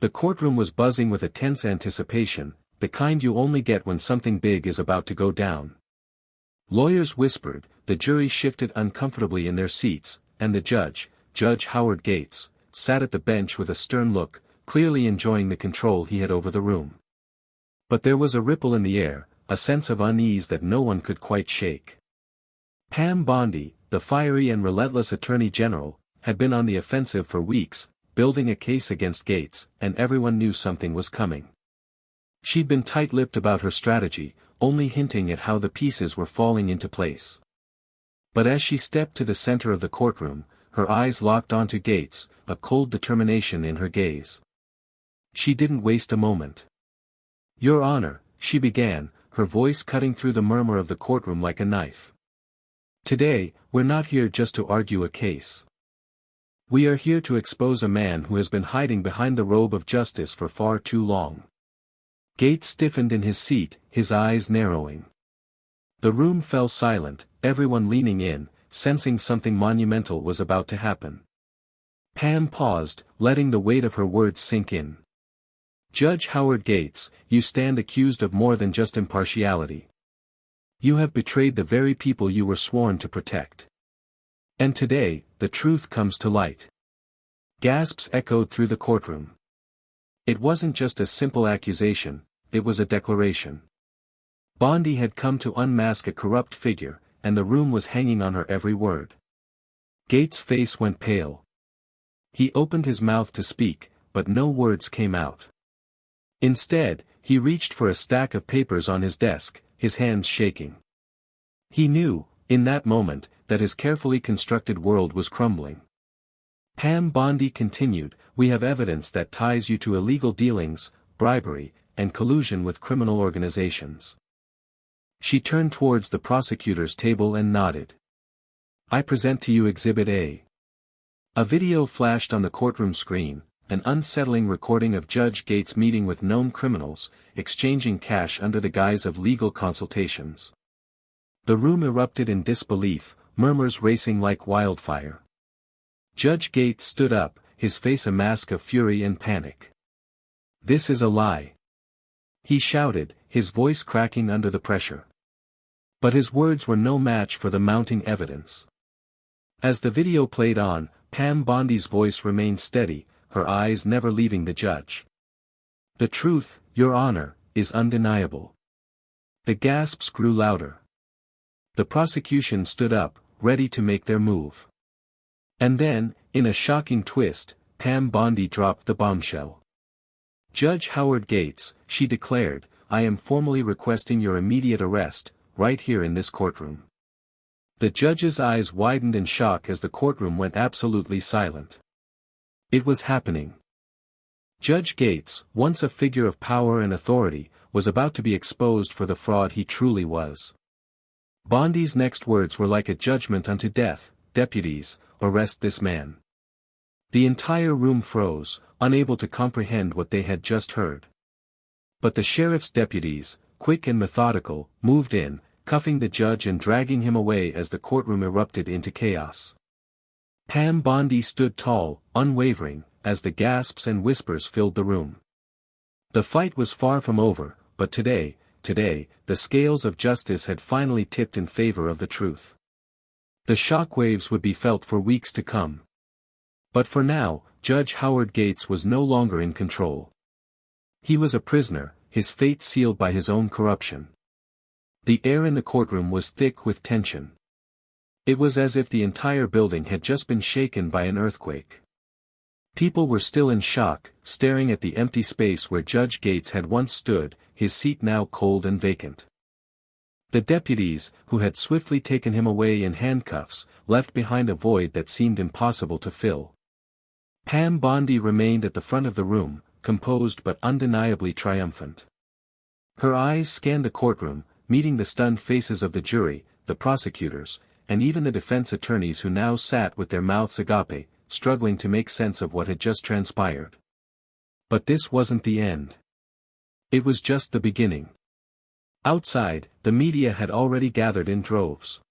The courtroom was buzzing with a tense anticipation, the kind you only get when something big is about to go down. Lawyers whispered, the jury shifted uncomfortably in their seats, and the judge, Judge Howard Gates, sat at the bench with a stern look, clearly enjoying the control he had over the room. But there was a ripple in the air, a sense of unease that no one could quite shake. Pam Bondi, the fiery and relentless Attorney General, had been on the offensive for weeks, building a case against Gates, and everyone knew something was coming. She'd been tight-lipped about her strategy, only hinting at how the pieces were falling into place. But as she stepped to the center of the courtroom, her eyes locked onto Gates, a cold determination in her gaze. She didn't waste a moment. "Your Honor," she began, her voice cutting through the murmur of the courtroom like a knife. "Today, we're not here just to argue a case. We are here to expose a man who has been hiding behind the robe of justice for far too long." Gates stiffened in his seat, his eyes narrowing. The room fell silent, everyone leaning in, sensing something monumental was about to happen. Pam paused, letting the weight of her words sink in. "Judge Howard Gates, you stand accused of more than just impartiality. You have betrayed the very people you were sworn to protect. And today, the truth comes to light." Gasps echoed through the courtroom. It wasn't just a simple accusation, it was a declaration. Bondi had come to unmask a corrupt figure, and the room was hanging on her every word. Gates' face went pale. He opened his mouth to speak, but no words came out. Instead, he reached for a stack of papers on his desk, his hands shaking. He knew, in that moment, that his carefully constructed world was crumbling. Pam Bondi continued, "We have evidence that ties you to illegal dealings, bribery, and collusion with criminal organizations." She turned towards the prosecutor's table and nodded. "I present to you Exhibit A." A video flashed on the courtroom screen, an unsettling recording of Judge Gates meeting with known criminals, exchanging cash under the guise of legal consultations. The room erupted in disbelief, murmurs racing like wildfire. Judge Gates stood up, his face a mask of fury and panic. "This is a lie," he shouted, his voice cracking under the pressure. But his words were no match for the mounting evidence. As the video played on, Pam Bondi's voice remained steady, her eyes never leaving the judge. "The truth, Your Honor, is undeniable." The gasps grew louder. The prosecution stood up, ready to make their move. And then, in a shocking twist, Pam Bondi dropped the bombshell. "Judge Howard Gates," she declared, "I am formally requesting your immediate arrest, right here in this courtroom." The judge's eyes widened in shock as the courtroom went absolutely silent. It was happening. Judge Gates, once a figure of power and authority, was about to be exposed for the fraud he truly was. Bondi's next words were like a judgment unto death, "Deputies, arrest this man." The entire room froze, unable to comprehend what they had just heard. But the sheriff's deputies, quick and methodical, moved in, cuffing the judge and dragging him away as the courtroom erupted into chaos. Pam Bondi stood tall, unwavering, as the gasps and whispers filled the room. The fight was far from over, but today, the scales of justice had finally tipped in favor of the truth. The shockwaves would be felt for weeks to come. But for now, Judge Howard Gates was no longer in control. He was a prisoner, his fate sealed by his own corruption. The air in the courtroom was thick with tension. It was as if the entire building had just been shaken by an earthquake. People were still in shock, staring at the empty space where Judge Gates had once stood, his seat now cold and vacant. The deputies, who had swiftly taken him away in handcuffs, left behind a void that seemed impossible to fill. Pam Bondi remained at the front of the room, composed but undeniably triumphant. Her eyes scanned the courtroom, meeting the stunned faces of the jury, the prosecutors, and even the defense attorneys who now sat with their mouths agape, struggling to make sense of what had just transpired. But this wasn't the end. It was just the beginning. Outside, the media had already gathered in droves.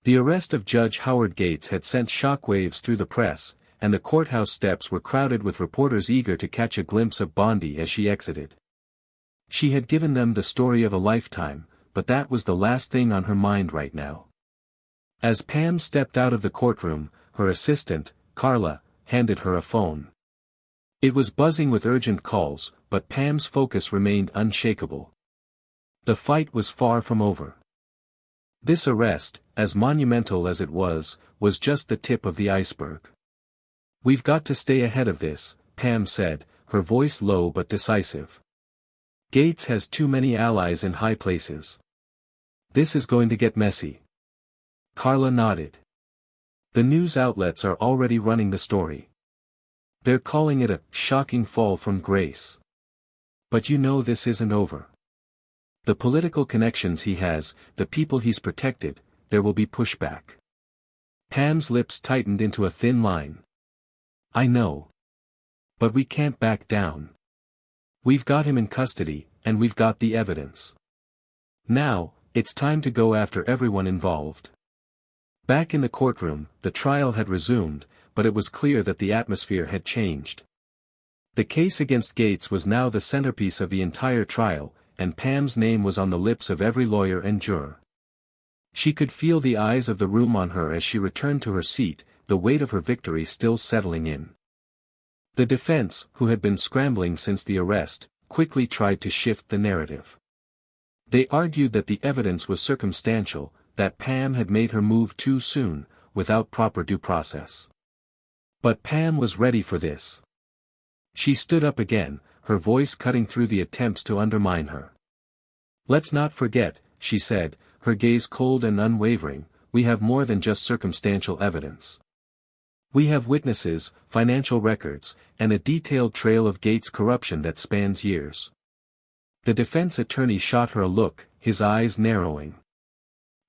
The arrest of Judge Howard Gates had sent shockwaves through the press, and the courthouse steps were crowded with reporters eager to catch a glimpse of Bondi as she exited. She had given them the story of a lifetime, but that was the last thing on her mind right now. As Pam stepped out of the courtroom, her assistant, Carla, handed her a phone. It was buzzing with urgent calls, but Pam's focus remained unshakable. The fight was far from over. This arrest, as monumental as it was just the tip of the iceberg. "We've got to stay ahead of this," Pam said, her voice low but decisive. "Gates has too many allies in high places. This is going to get messy." Carla nodded. "The news outlets are already running the story. They're calling it a shocking fall from grace. But you know this isn't over. The political connections he has, the people he's protected, there will be pushback." Pam's lips tightened into a thin line. "I know. But we can't back down. We've got him in custody, and we've got the evidence. Now, it's time to go after everyone involved." Back in the courtroom, the trial had resumed, but it was clear that the atmosphere had changed. The case against Gates was now the centerpiece of the entire trial, and Pam's name was on the lips of every lawyer and juror. She could feel the eyes of the room on her as she returned to her seat, the weight of her victory still settling in. The defense, who had been scrambling since the arrest, quickly tried to shift the narrative. They argued that the evidence was circumstantial, that Pam had made her move too soon, without proper due process. But Pam was ready for this. She stood up again, her voice cutting through the attempts to undermine her. "Let's not forget," she said, her gaze cold and unwavering, "we have more than just circumstantial evidence. We have witnesses, financial records, and a detailed trail of Gates' corruption that spans years." The defense attorney shot her a look, his eyes narrowing.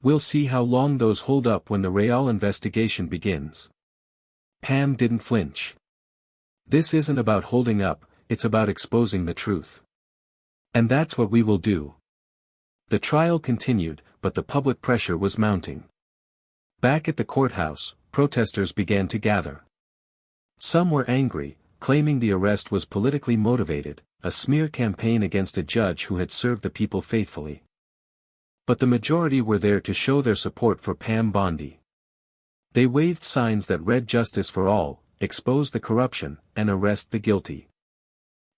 "We'll see how long those hold up when the Real investigation begins." Pam didn't flinch. "This isn't about holding up, it's about exposing the truth. And that's what we will do." The trial continued, but the public pressure was mounting. Back at the courthouse, protesters began to gather. Some were angry, claiming the arrest was politically motivated, a smear campaign against a judge who had served the people faithfully. But the majority were there to show their support for Pam Bondi. They waved signs that read "Justice for all," "Expose the corruption," and "Arrest the guilty."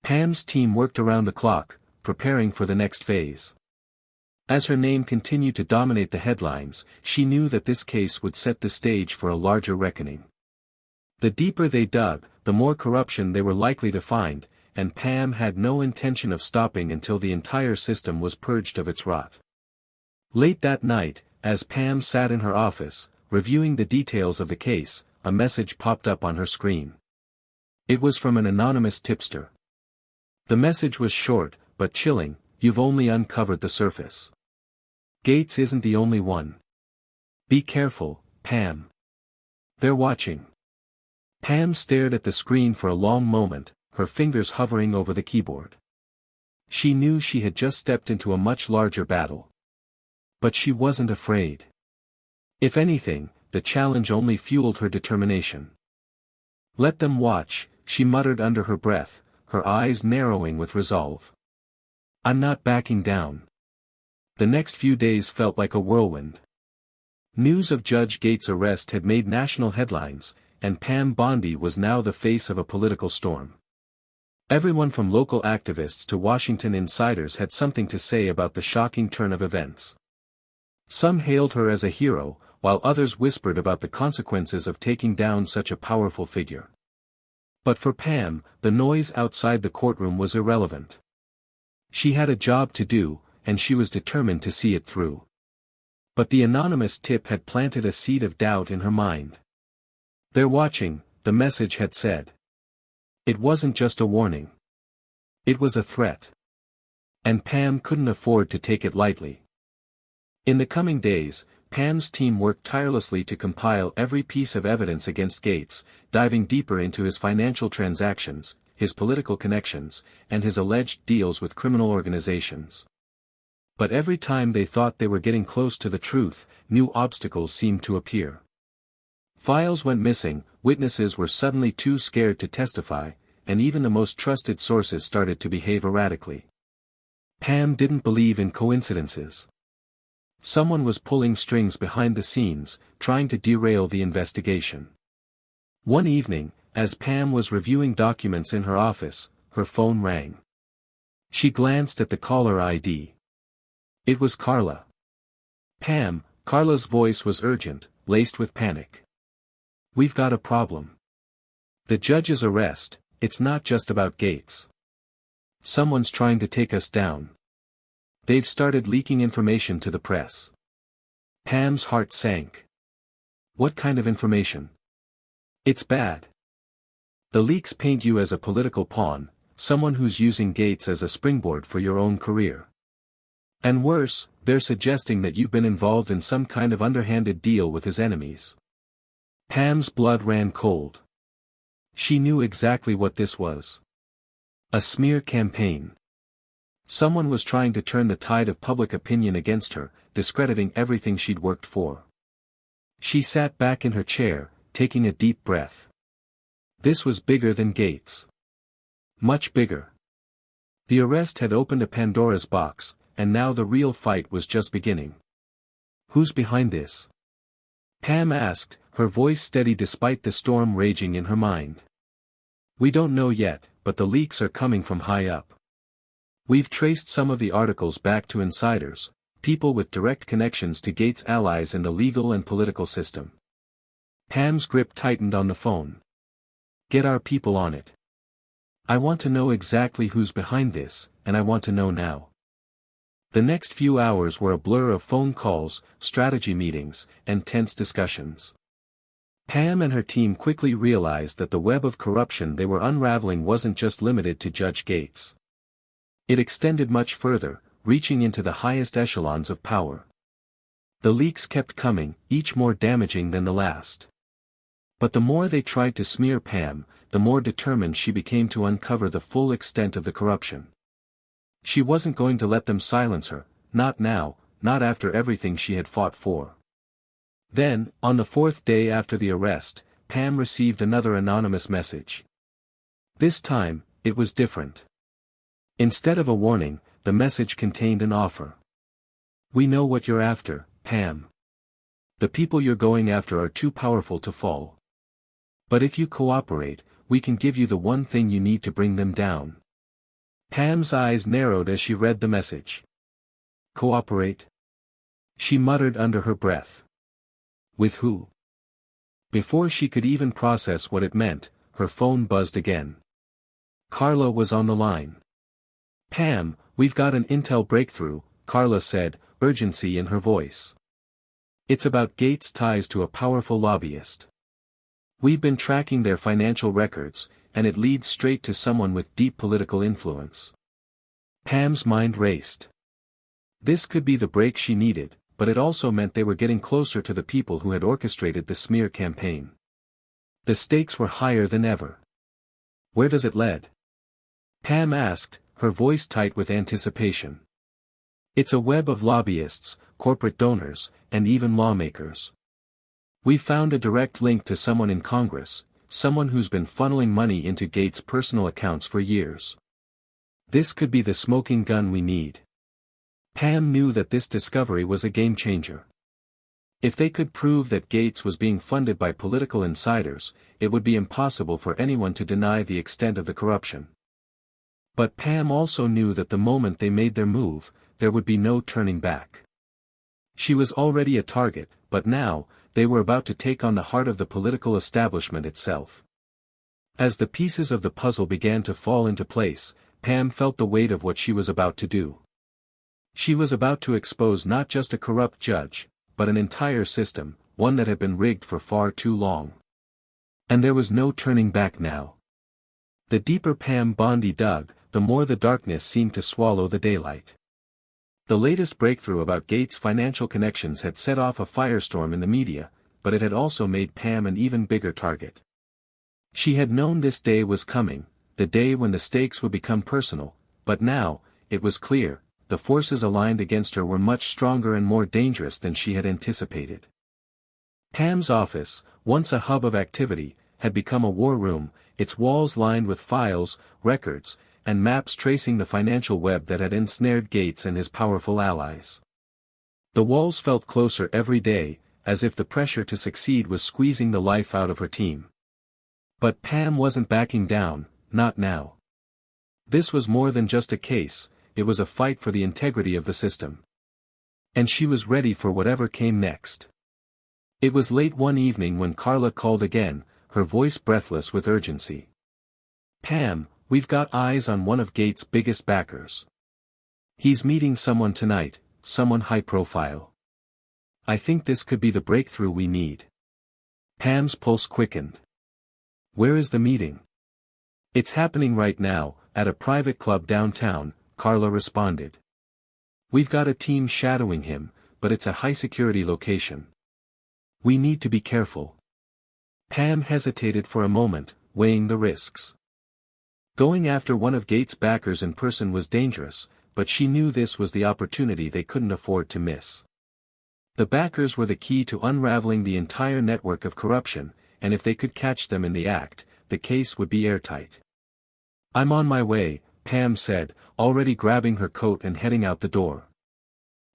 Pam's team worked around the clock, preparing for the next phase. As her name continued to dominate the headlines, she knew that this case would set the stage for a larger reckoning. The deeper they dug, the more corruption they were likely to find, and Pam had no intention of stopping until the entire system was purged of its rot. Late that night, as Pam sat in her office, reviewing the details of the case, a message popped up on her screen. It was from an anonymous tipster. The message was short, but chilling: "You've only uncovered the surface. Gates isn't the only one. Be careful, Pam. They're watching." Pam stared at the screen for a long moment, her fingers hovering over the keyboard. She knew she had just stepped into a much larger battle. But she wasn't afraid. If anything, the challenge only fueled her determination. "Let them watch," she muttered under her breath, her eyes narrowing with resolve. "I'm not backing down." The next few days felt like a whirlwind. News of Judge Gates' arrest had made national headlines, and Pam Bondi was now the face of a political storm. Everyone from local activists to Washington insiders had something to say about the shocking turn of events. Some hailed her as a hero, while others whispered about the consequences of taking down such a powerful figure. But for Pam, the noise outside the courtroom was irrelevant. She had a job to do, and she was determined to see it through. But the anonymous tip had planted a seed of doubt in her mind. "They're watching," the message had said. It wasn't just a warning. It was a threat. And Pam couldn't afford to take it lightly. In the coming days, Pam's team worked tirelessly to compile every piece of evidence against Gates, diving deeper into his financial transactions, his political connections, and his alleged deals with criminal organizations. But every time they thought they were getting close to the truth, new obstacles seemed to appear. Files went missing, witnesses were suddenly too scared to testify, and even the most trusted sources started to behave erratically. Pam didn't believe in coincidences. Someone was pulling strings behind the scenes, trying to derail the investigation. One evening, as Pam was reviewing documents in her office, her phone rang. She glanced at the caller ID. It was Carla. "Pam," Carla's voice was urgent, laced with panic. "We've got a problem. The judge's arrest, it's not just about Gates. Someone's trying to take us down. They've started leaking information to the press." Pam's heart sank. "What kind of information?" "It's bad. The leaks paint you as a political pawn, someone who's using Gates as a springboard for your own career. And worse, they're suggesting that you've been involved in some kind of underhanded deal with his enemies." Pam's blood ran cold. She knew exactly what this was. A smear campaign. Someone was trying to turn the tide of public opinion against her, discrediting everything she'd worked for. She sat back in her chair, taking a deep breath. This was bigger than Gates. Much bigger. The arrest had opened a Pandora's box, and now the real fight was just beginning. "Who's behind this?" Pam asked, her voice steady despite the storm raging in her mind. "We don't know yet, but the leaks are coming from high up. We've traced some of the articles back to insiders, people with direct connections to Gates' allies in the legal and political system." Pam's grip tightened on the phone. "Get our people on it. I want to know exactly who's behind this, and I want to know now." The next few hours were a blur of phone calls, strategy meetings, and tense discussions. Pam and her team quickly realized that the web of corruption they were unraveling wasn't just limited to Judge Gates. It extended much further, reaching into the highest echelons of power. The leaks kept coming, each more damaging than the last. But the more they tried to smear Pam, the more determined she became to uncover the full extent of the corruption. She wasn't going to let them silence her, not now, not after everything she had fought for. Then, on the fourth day after the arrest, Pam received another anonymous message. This time, it was different. Instead of a warning, the message contained an offer. "We know what you're after, Pam. The people you're going after are too powerful to fall. But if you cooperate, we can give you the one thing you need to bring them down." Pam's eyes narrowed as she read the message. "Cooperate?" she muttered under her breath. "With who?" Before she could even process what it meant, her phone buzzed again. Carla was on the line. "Pam, we've got an intel breakthrough," Carla said, urgency in her voice. "It's about Gates' ties to a powerful lobbyist. We've been tracking their financial records, and it leads straight to someone with deep political influence." Pam's mind raced. This could be the break she needed, but it also meant they were getting closer to the people who had orchestrated the smear campaign. The stakes were higher than ever. "Where does it lead?" Pam asked, her voice tight with anticipation. "It's a web of lobbyists, corporate donors, and even lawmakers. We found a direct link to someone in Congress, someone who's been funneling money into Gates' personal accounts for years. This could be the smoking gun we need." Pam knew that this discovery was a game-changer. If they could prove that Gates was being funded by political insiders, it would be impossible for anyone to deny the extent of the corruption. But Pam also knew that the moment they made their move, there would be no turning back. She was already a target, but now, they were about to take on the heart of the political establishment itself. As the pieces of the puzzle began to fall into place, Pam felt the weight of what she was about to do. She was about to expose not just a corrupt judge, but an entire system, one that had been rigged for far too long. And there was no turning back now. The deeper Pam Bondi dug, the more the darkness seemed to swallow the daylight. The latest breakthrough about Gates' financial connections had set off a firestorm in the media, but it had also made Pam an even bigger target. She had known this day was coming, the day when the stakes would become personal, but now, it was clear, the forces aligned against her were much stronger and more dangerous than she had anticipated. Pam's office, once a hub of activity, had become a war room, its walls lined with files, records, and maps tracing the financial web that had ensnared Gates and his powerful allies. The walls felt closer every day, as if the pressure to succeed was squeezing the life out of her team. But Pam wasn't backing down, not now. This was more than just a case, it was a fight for the integrity of the system. And she was ready for whatever came next. It was late one evening when Carla called again, her voice breathless with urgency. "Pam, we've got eyes on one of Gates' biggest backers. He's meeting someone tonight, someone high profile. I think this could be the breakthrough we need." Pam's pulse quickened. "Where is the meeting?" "It's happening right now, at a private club downtown," Carla responded. "We've got a team shadowing him, but it's a high-security location. We need to be careful." Pam hesitated for a moment, weighing the risks. Going after one of Gates' backers in person was dangerous, but she knew this was the opportunity they couldn't afford to miss. The backers were the key to unraveling the entire network of corruption, and if they could catch them in the act, the case would be airtight. "I'm on my way," Pam said, already grabbing her coat and heading out the door.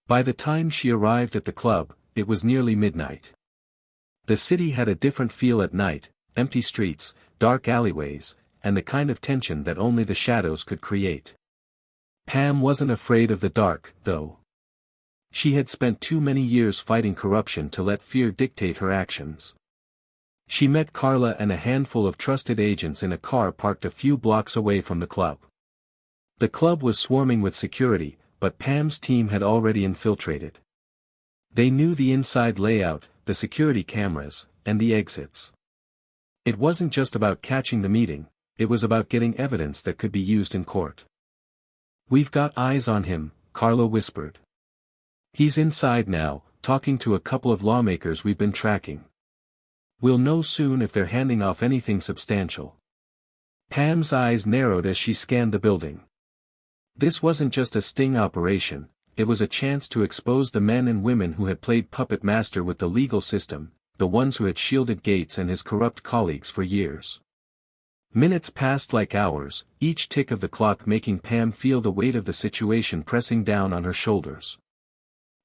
By the time she arrived at the club, it was nearly midnight. The city had a different feel at night, empty streets, dark alleyways, and the kind of tension that only the shadows could create. Pam wasn't afraid of the dark, though. She had spent too many years fighting corruption to let fear dictate her actions. She met Carla and a handful of trusted agents in a car parked a few blocks away from the club. The club was swarming with security, but Pam's team had already infiltrated. They knew the inside layout, the security cameras, and the exits. It wasn't just about catching the meeting, it was about getting evidence that could be used in court. "We've got eyes on him," Carla whispered. "He's inside now, talking to a couple of lawmakers we've been tracking. We'll know soon if they're handing off anything substantial." Pam's eyes narrowed as she scanned the building. This wasn't just a sting operation, it was a chance to expose the men and women who had played puppet master with the legal system, the ones who had shielded Gates and his corrupt colleagues for years. Minutes passed like hours, each tick of the clock making Pam feel the weight of the situation pressing down on her shoulders.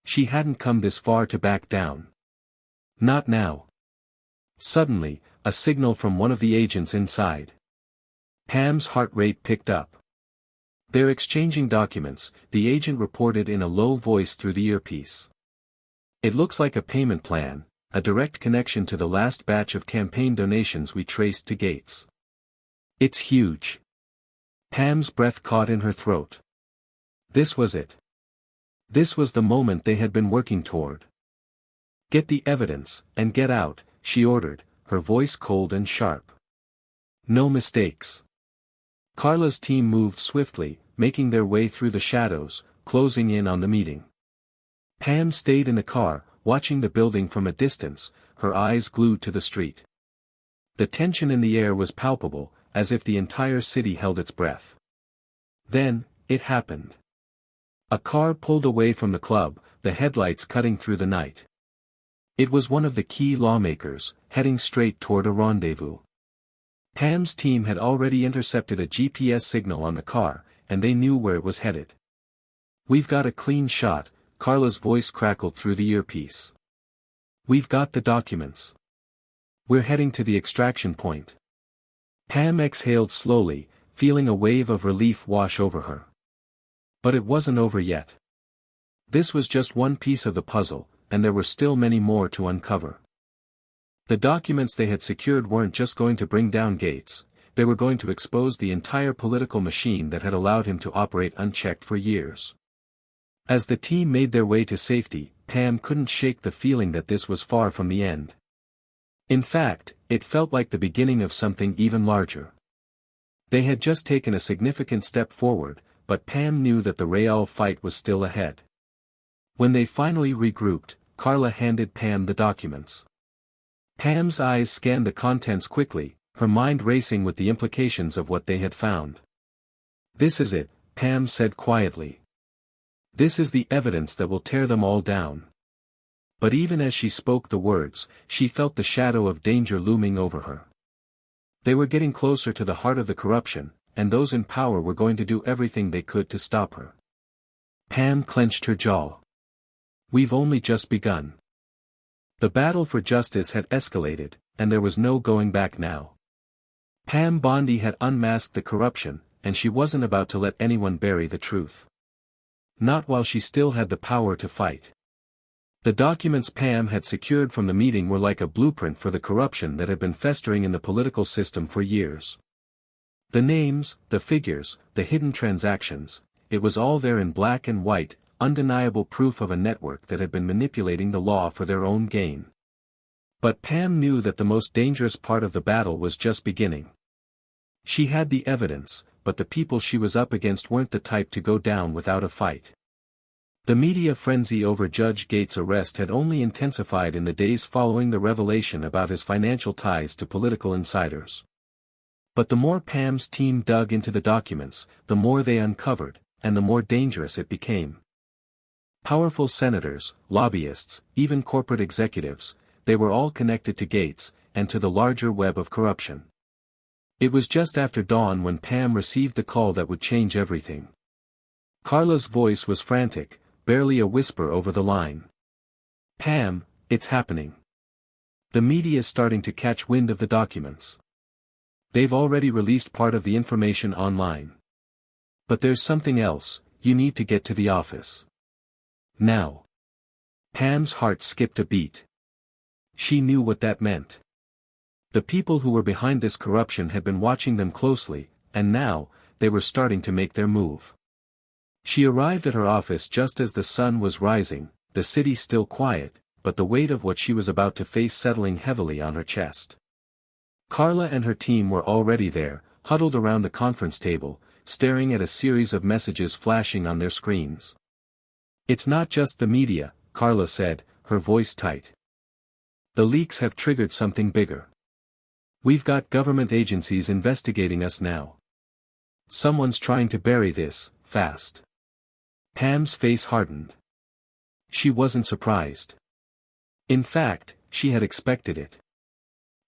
She hadn't come this far to back down. Not now. Suddenly, a signal from one of the agents inside. Pam's heart rate picked up. "They're exchanging documents," the agent reported in a low voice through the earpiece. "It looks like a payment plan, a direct connection to the last batch of campaign donations we traced to Gates. It's huge." Pam's breath caught in her throat. This was it. This was the moment they had been working toward. "Get the evidence, and get out," she ordered, her voice cold and sharp. "No mistakes." Carla's team moved swiftly, making their way through the shadows, closing in on the meeting. Pam stayed in the car, watching the building from a distance, her eyes glued to the street. The tension in the air was palpable, as if the entire city held its breath. Then, it happened. A car pulled away from the club, the headlights cutting through the night. It was one of the key lawmakers, heading straight toward a rendezvous. Pam's team had already intercepted a GPS signal on the car, and they knew where it was headed. "We've got a clean shot," Carla's voice crackled through the earpiece. "We've got the documents. We're heading to the extraction point." Pam exhaled slowly, feeling a wave of relief wash over her. But it wasn't over yet. This was just one piece of the puzzle, and there were still many more to uncover. The documents they had secured weren't just going to bring down Gates, they were going to expose the entire political machine that had allowed him to operate unchecked for years. As the team made their way to safety, Pam couldn't shake the feeling that this was far from the end. In fact, it felt like the beginning of something even larger. They had just taken a significant step forward, but Pam knew that the real fight was still ahead. When they finally regrouped, Carla handed Pam the documents. Pam's eyes scanned the contents quickly, her mind racing with the implications of what they had found. "This is it," Pam said quietly. "This is the evidence that will tear them all down." But even as she spoke the words, she felt the shadow of danger looming over her. They were getting closer to the heart of the corruption, and those in power were going to do everything they could to stop her. Pam clenched her jaw. We've only just begun. The battle for justice had escalated, and there was no going back now. Pam Bondi had unmasked the corruption, and she wasn't about to let anyone bury the truth. Not while she still had the power to fight. The documents Pam had secured from the meeting were like a blueprint for the corruption that had been festering in the political system for years. The names, the figures, the hidden transactions, it was all there in black and white, undeniable proof of a network that had been manipulating the law for their own gain. But Pam knew that the most dangerous part of the battle was just beginning. She had the evidence, but the people she was up against weren't the type to go down without a fight. The media frenzy over Judge Gates' arrest had only intensified in the days following the revelation about his financial ties to political insiders. But the more Pam's team dug into the documents, the more they uncovered, and the more dangerous it became. Powerful senators, lobbyists, even corporate executives, they were all connected to Gates, and to the larger web of corruption. It was just after dawn when Pam received the call that would change everything. Carla's voice was frantic, barely a whisper over the line. Pam, it's happening. The media's starting to catch wind of the documents. They've already released part of the information online. But there's something else, you need to get to the office. Now. Pam's heart skipped a beat. She knew what that meant. The people who were behind this corruption had been watching them closely, and now, they were starting to make their move. She arrived at her office just as the sun was rising, the city still quiet, but the weight of what she was about to face settling heavily on her chest. Carla and her team were already there, huddled around the conference table, staring at a series of messages flashing on their screens. It's not just the media, Carla said, her voice tight. The leaks have triggered something bigger. We've got government agencies investigating us now. Someone's trying to bury this, fast. Pam's face hardened. She wasn't surprised. In fact, she had expected it.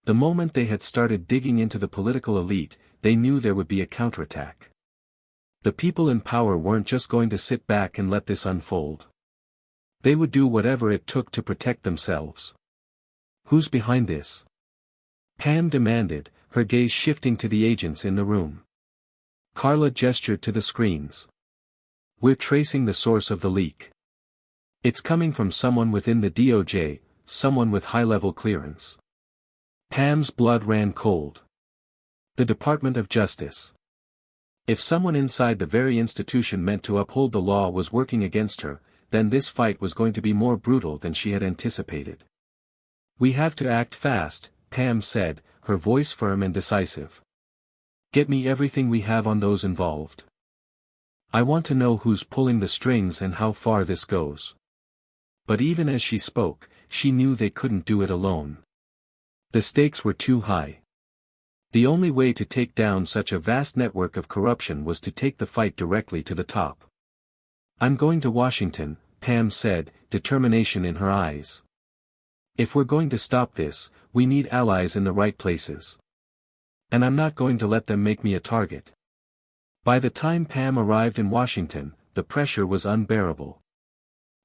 The moment they had started digging into the political elite, they knew there would be a counterattack. The people in power weren't just going to sit back and let this unfold. They would do whatever it took to protect themselves. Who's behind this? Pam demanded, her gaze shifting to the agents in the room. Carla gestured to the screens. We're tracing the source of the leak. It's coming from someone within the DOJ, someone with high-level clearance. Pam's blood ran cold. The Department of Justice. If someone inside the very institution meant to uphold the law was working against her, then this fight was going to be more brutal than she had anticipated. We have to act fast, Pam said, her voice firm and decisive. Get me everything we have on those involved. I want to know who's pulling the strings and how far this goes. But even as she spoke, she knew they couldn't do it alone. The stakes were too high. The only way to take down such a vast network of corruption was to take the fight directly to the top. I'm going to Washington, Pam said, determination in her eyes. If we're going to stop this, we need allies in the right places. And I'm not going to let them make me a target. By the time Pam arrived in Washington, the pressure was unbearable.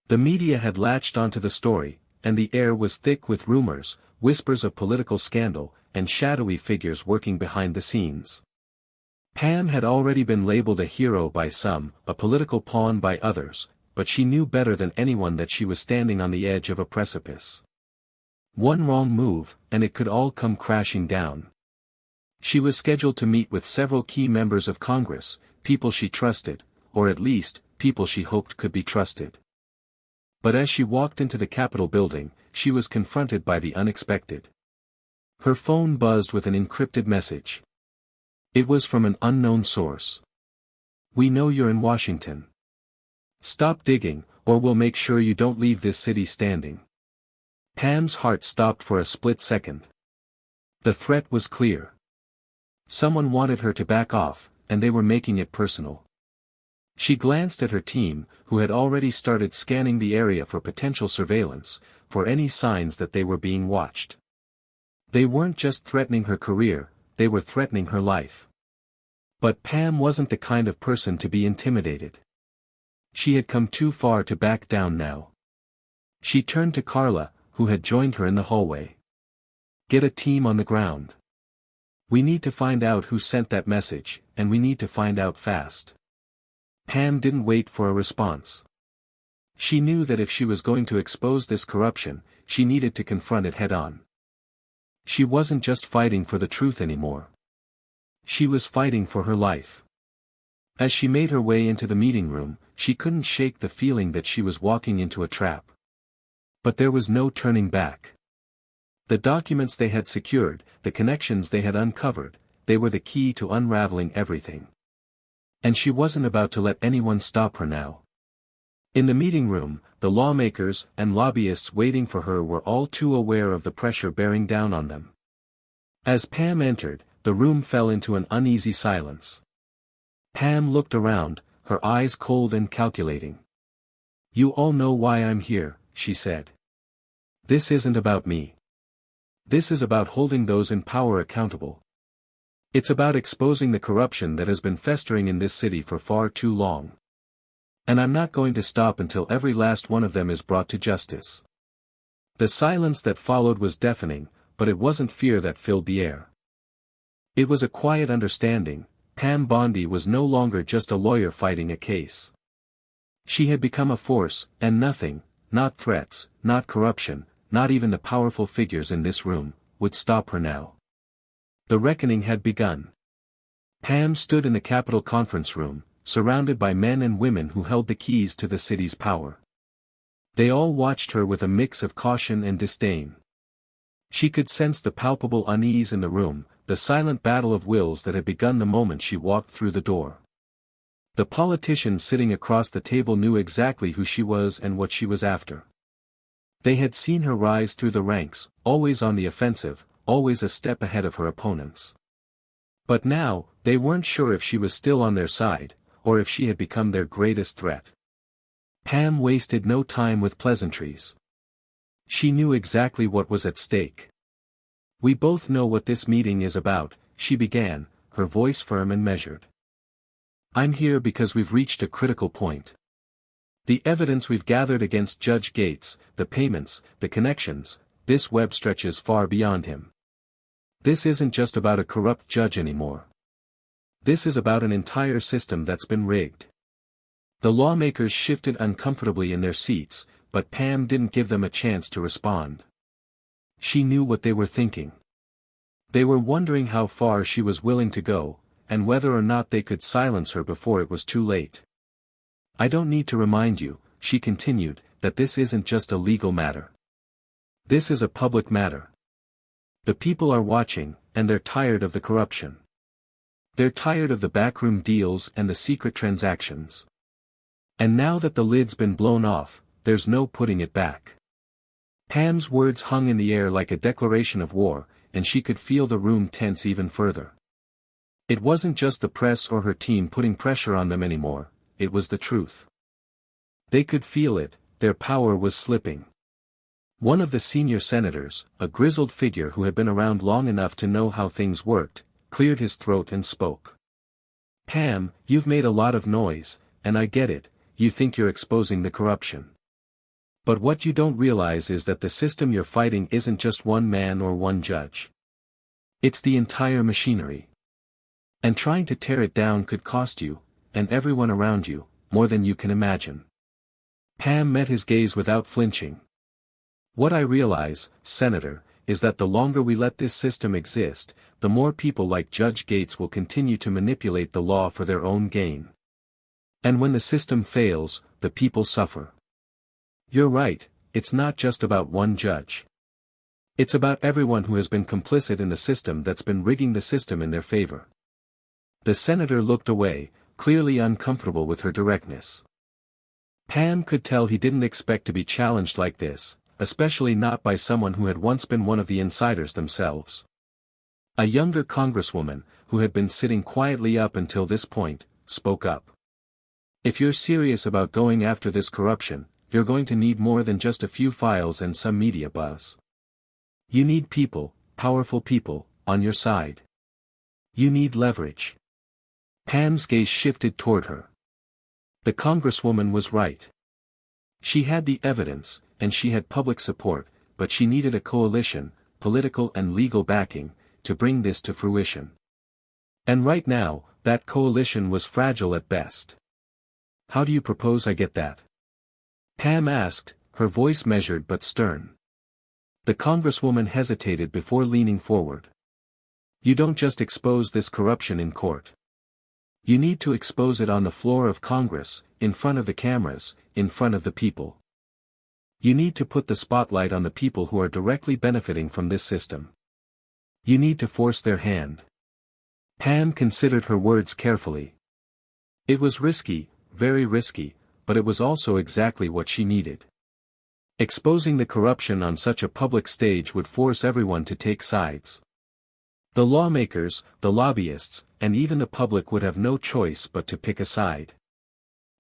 The media had latched onto the story, and the air was thick with rumors, whispers of political scandal, and shadowy figures working behind the scenes. Pam had already been labeled a hero by some, a political pawn by others, but she knew better than anyone that she was standing on the edge of a precipice. One wrong move, and it could all come crashing down. She was scheduled to meet with several key members of Congress, people she trusted, or at least, people she hoped could be trusted. But as she walked into the Capitol building, she was confronted by the unexpected. Her phone buzzed with an encrypted message. It was from an unknown source. We know you're in Washington. Stop digging, or we'll make sure you don't leave this city standing. Pam's heart stopped for a split second. The threat was clear. Someone wanted her to back off, and they were making it personal. She glanced at her team, who had already started scanning the area for potential surveillance, for any signs that they were being watched. They weren't just threatening her career, they were threatening her life. But Pam wasn't the kind of person to be intimidated. She had come too far to back down now. She turned to Carla, who had joined her in the hallway. "Get a team on the ground. We need to find out who sent that message, and we need to find out fast." Pam didn't wait for a response. She knew that if she was going to expose this corruption, she needed to confront it head-on. She wasn't just fighting for the truth anymore. She was fighting for her life. As she made her way into the meeting room, she couldn't shake the feeling that she was walking into a trap. But there was no turning back. The documents they had secured, the connections they had uncovered, they were the key to unraveling everything. And she wasn't about to let anyone stop her now. In the meeting room, the lawmakers and lobbyists waiting for her were all too aware of the pressure bearing down on them. As Pam entered, the room fell into an uneasy silence. Pam looked around, her eyes cold and calculating. "You all know why I'm here," she said. "This isn't about me. This is about holding those in power accountable. It's about exposing the corruption that has been festering in this city for far too long. And I'm not going to stop until every last one of them is brought to justice." The silence that followed was deafening, but it wasn't fear that filled the air. It was a quiet understanding. Pam Bondi was no longer just a lawyer fighting a case. She had become a force, and nothing, not threats, not corruption, not even the powerful figures in this room, would stop her now. The reckoning had begun. Pam stood in the Capitol conference room, surrounded by men and women who held the keys to the city's power. They all watched her with a mix of caution and disdain. She could sense the palpable unease in the room, the silent battle of wills that had begun the moment she walked through the door. The politicians sitting across the table knew exactly who she was and what she was after. They had seen her rise through the ranks, always on the offensive, always a step ahead of her opponents. But now, they weren't sure if she was still on their side, or if she had become their greatest threat. Pam wasted no time with pleasantries. She knew exactly what was at stake. "We both know what this meeting is about," she began, her voice firm and measured. "I'm here because we've reached a critical point. The evidence we've gathered against Judge Gates, the payments, the connections, this web stretches far beyond him. This isn't just about a corrupt judge anymore. This is about an entire system that's been rigged." The lawmakers shifted uncomfortably in their seats, but Pam didn't give them a chance to respond. She knew what they were thinking. They were wondering how far she was willing to go, and whether or not they could silence her before it was too late. "I don't need to remind you," she continued, "that this isn't just a legal matter. This is a public matter. The people are watching, and they're tired of the corruption. They're tired of the backroom deals and the secret transactions. And now that the lid's been blown off, there's no putting it back." Pam's words hung in the air like a declaration of war, and she could feel the room tense even further. It wasn't just the press or her team putting pressure on them anymore, it was the truth. They could feel it, their power was slipping. One of the senior senators, a grizzled figure who had been around long enough to know how things worked, cleared his throat and spoke. "Pam, you've made a lot of noise, and I get it, you think you're exposing the corruption. But what you don't realize is that the system you're fighting isn't just one man or one judge. It's the entire machinery. And trying to tear it down could cost you, and everyone around you, more than you can imagine." Pam met his gaze without flinching. "What I realize, Senator, is that the longer we let this system exist, the more people like Judge Gates will continue to manipulate the law for their own gain. And when the system fails, the people suffer. You're right, it's not just about one judge. It's about everyone who has been complicit in the system that's been rigging the system in their favor." The senator looked away, clearly uncomfortable with her directness. Pam could tell he didn't expect to be challenged like this, especially not by someone who had once been one of the insiders themselves. A younger congresswoman, who had been sitting quietly up until this point, spoke up. "If you're serious about going after this corruption, you're going to need more than just a few files and some media buzz. You need people, powerful people, on your side. You need leverage. Pam's gaze shifted toward her. The congresswoman was right. She had the evidence, and she had public support, but she needed a coalition, political and legal backing, to bring this to fruition. And right now, that coalition was fragile at best. How do you propose I get that? Pam asked, her voice measured but stern. The congresswoman hesitated before leaning forward. You don't just expose this corruption in court. You need to expose it on the floor of Congress, in front of the cameras, in front of the people. You need to put the spotlight on the people who are directly benefiting from this system. You need to force their hand. Pam considered her words carefully. It was risky, very risky, but it was also exactly what she needed. Exposing the corruption on such a public stage would force everyone to take sides. The lawmakers, the lobbyists, and even the public would have no choice but to pick a side.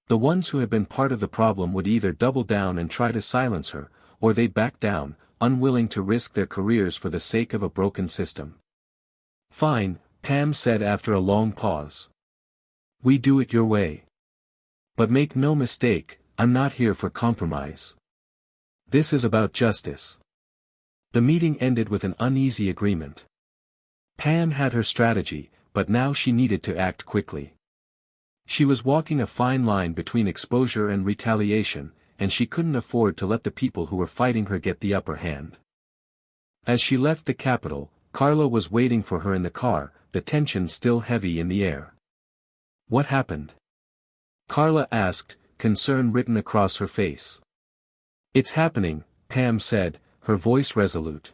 The ones who had been part of the problem would either double down and try to silence her, or they'd back down, unwilling to risk their careers for the sake of a broken system. Fine, Pam said after a long pause. We do it your way. But make no mistake, I'm not here for compromise. This is about justice. The meeting ended with an uneasy agreement. Pam had her strategy, but now she needed to act quickly. She was walking a fine line between exposure and retaliation, and she couldn't afford to let the people who were fighting her get the upper hand. As she left the Capitol, Carla was waiting for her in the car, the tension still heavy in the air. What happened? Carla asked, concern written across her face. It's happening, Pam said, her voice resolute.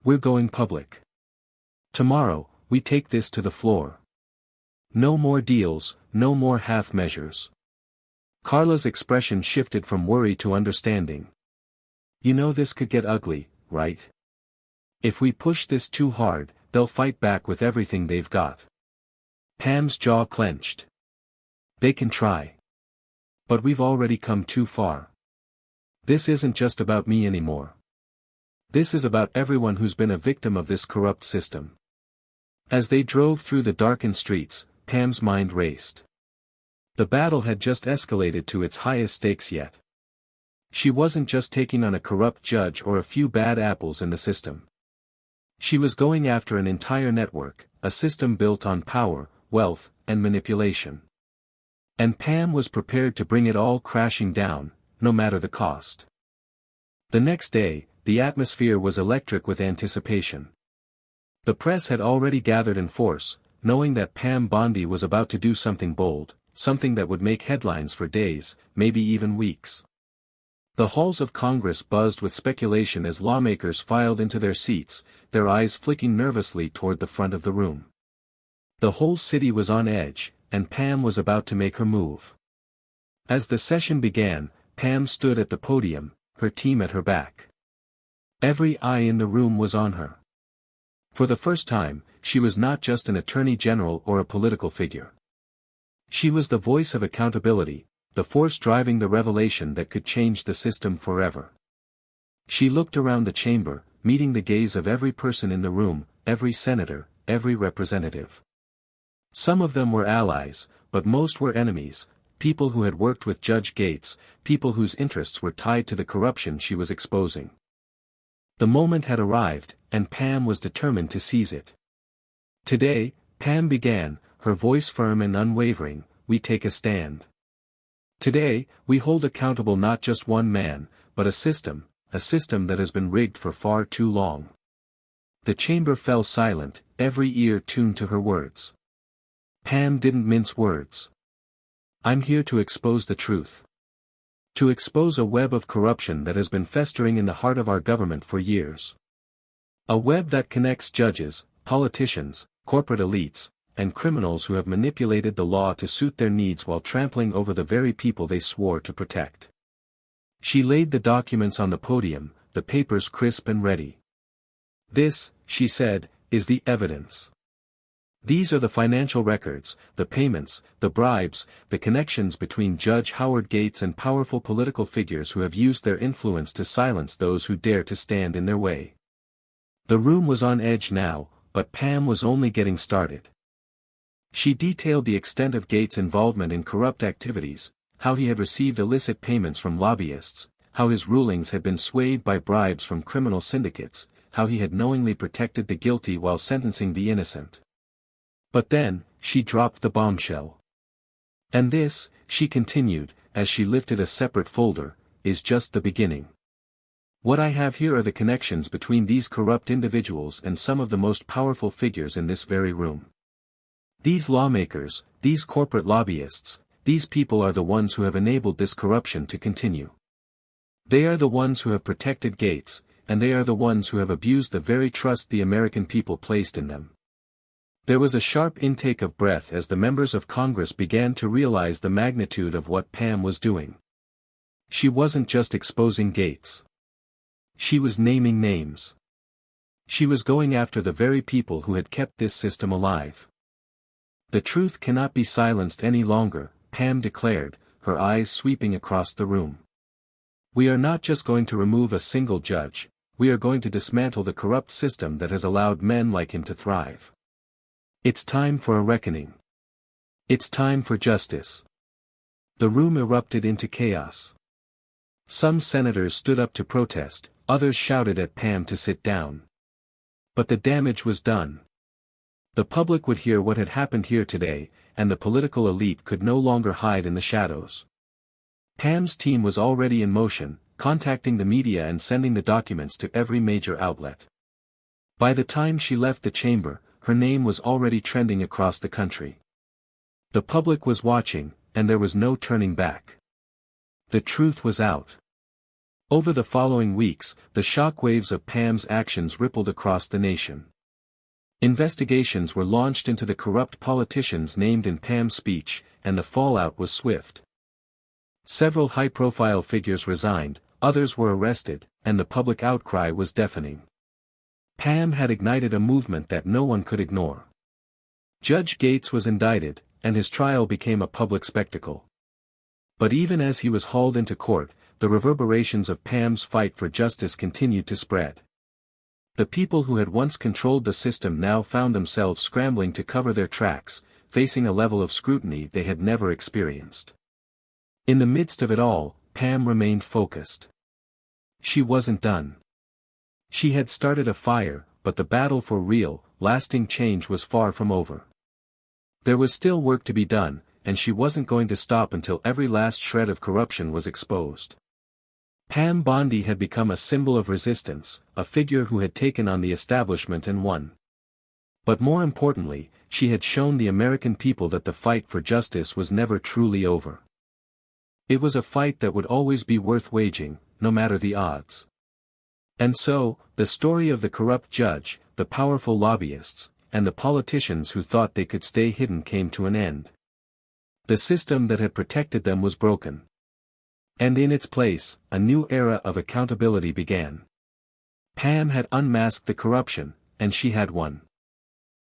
We're going public. Tomorrow, we take this to the floor. No more deals, no more half measures. Carla's expression shifted from worry to understanding. You know this could get ugly, right? If we push this too hard, they'll fight back with everything they've got. Pam's jaw clenched. They can try. But we've already come too far. This isn't just about me anymore. This is about everyone who's been a victim of this corrupt system. As they drove through the darkened streets, Pam's mind raced. The battle had just escalated to its highest stakes yet. She wasn't just taking on a corrupt judge or a few bad apples in the system. She was going after an entire network, a system built on power, wealth, and manipulation. And Pam was prepared to bring it all crashing down, no matter the cost. The next day, the atmosphere was electric with anticipation. The press had already gathered in force, knowing that Pam Bondi was about to do something bold, something that would make headlines for days, maybe even weeks. The halls of Congress buzzed with speculation as lawmakers filed into their seats, their eyes flicking nervously toward the front of the room. The whole city was on edge, and Pam was about to make her move. As the session began, Pam stood at the podium, her team at her back. Every eye in the room was on her. For the first time, she was not just an attorney general or a political figure. She was the voice of accountability, the force driving the revelation that could change the system forever. She looked around the chamber, meeting the gaze of every person in the room, every senator, every representative. Some of them were allies, but most were enemies, people who had worked with Judge Gates, people whose interests were tied to the corruption she was exposing. The moment had arrived, and Pam was determined to seize it. Today, Pam began, her voice firm and unwavering, we take a stand. Today, we hold accountable not just one man, but a system that has been rigged for far too long. The chamber fell silent, every ear tuned to her words. Pam didn't mince words. I'm here to expose the truth. To expose a web of corruption that has been festering in the heart of our government for years. A web that connects judges, politicians, corporate elites, and criminals who have manipulated the law to suit their needs while trampling over the very people they swore to protect. She laid the documents on the podium, the papers crisp and ready. This, she said, is the evidence. These are the financial records, the payments, the bribes, the connections between Judge Howard Gates and powerful political figures who have used their influence to silence those who dare to stand in their way. The room was on edge now, but Pam was only getting started. She detailed the extent of Gates' involvement in corrupt activities, how he had received illicit payments from lobbyists, how his rulings had been swayed by bribes from criminal syndicates, how he had knowingly protected the guilty while sentencing the innocent. But then, she dropped the bombshell. And this, she continued, as she lifted a separate folder, is just the beginning. What I have here are the connections between these corrupt individuals and some of the most powerful figures in this very room. These lawmakers, these corporate lobbyists, these people are the ones who have enabled this corruption to continue. They are the ones who have protected Gates, and they are the ones who have abused the very trust the American people placed in them. There was a sharp intake of breath as the members of Congress began to realize the magnitude of what Pam was doing. She wasn't just exposing Gates. She was naming names. She was going after the very people who had kept this system alive. The truth cannot be silenced any longer, Pam declared, her eyes sweeping across the room. We are not just going to remove a single judge, we are going to dismantle the corrupt system that has allowed men like him to thrive. It's time for a reckoning. It's time for justice. The room erupted into chaos. Some senators stood up to protest, others shouted at Pam to sit down. But the damage was done. The public would hear what had happened here today, and the political elite could no longer hide in the shadows. Pam's team was already in motion, contacting the media and sending the documents to every major outlet. By the time she left the chamber, her name was already trending across the country. The public was watching, and there was no turning back. The truth was out. Over the following weeks, the shockwaves of Pam's actions rippled across the nation. Investigations were launched into the corrupt politicians named in Pam's speech, and the fallout was swift. Several high-profile figures resigned, others were arrested, and the public outcry was deafening. Pam had ignited a movement that no one could ignore. Judge Gates was indicted, and his trial became a public spectacle. But even as he was hauled into court, the reverberations of Pam's fight for justice continued to spread. The people who had once controlled the system now found themselves scrambling to cover their tracks, facing a level of scrutiny they had never experienced. In the midst of it all, Pam remained focused. She wasn't done. She had started a fire, but the battle for real, lasting change was far from over. There was still work to be done, and she wasn't going to stop until every last shred of corruption was exposed. Pam Bondi had become a symbol of resistance, a figure who had taken on the establishment and won. But more importantly, she had shown the American people that the fight for justice was never truly over. It was a fight that would always be worth waging, no matter the odds. And so, the story of the corrupt judge, the powerful lobbyists, and the politicians who thought they could stay hidden came to an end. The system that had protected them was broken. And in its place, a new era of accountability began. Pam had unmasked the corruption, and she had won.